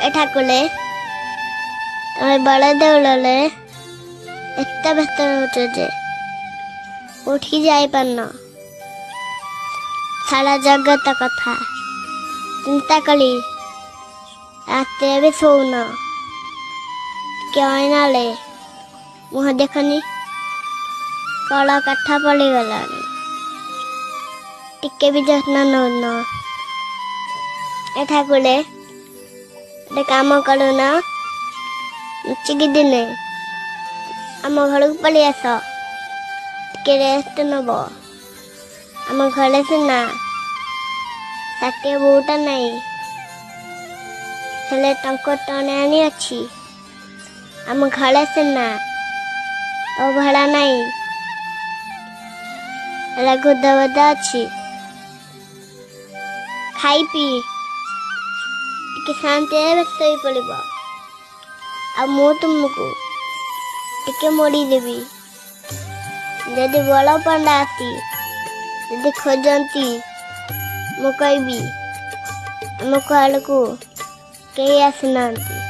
ଏଠାକୁଲେ ତମେ ବଡ଼ ଦେଉଳରେ ଏତେ ବ୍ୟସ୍ତ ରହୁଛ ଯେ ଉଠିକି ଯାଇପାରୁନ। ସାରା ଜଗତ କଥା ଚିନ୍ତା କଲି ରାତିରେ ବି ଶୋଉନ। ଟିକେ ଅଇନାଳେ ମୁହଁ ଦେଖନି, କଳ କାଠ ପଡ଼ିଗଲାଣି। ଟିକେ ବି ଯତ୍ନ ନଉନ। ଏଠାକୁଲେ ଗୋଟେ କାମ କରୁନ, ଲୁଚିକି ଦିନେ ଆମ ଘରକୁ ପଳେଇ ଆସ, ଟିକେ ରେଷ୍ଟ ନବ। ଆମ ଘରେ ସିନା ଷାଠିଏ ବୋଉଟା ନାହିଁ, ହେଲେ ଟଙ୍କା ଟଣେ ଆଣି ଅଛି। ଆମ ଘରେ ସିନା ଅଭଡ଼ା ନାହିଁ, ହେଲେ ଗୁଦବଦା ଅଛି। ଖାଇ ପିଇ ଟିକେ ଶାନ୍ତିରେ ଶୋଇପଡ଼ିବ। ଆଉ ମୁଁ ତୁମକୁ ଟିକେ ମୋଡ଼ିଦେବି। ଯଦି ବଳ ପଣ୍ଡା ଆସି ଯଦି ଖୋଜନ୍ତି, ମୁଁ କହିବି ଆମ ଆଡ଼କୁ କେହି ଆସିନାହାନ୍ତି।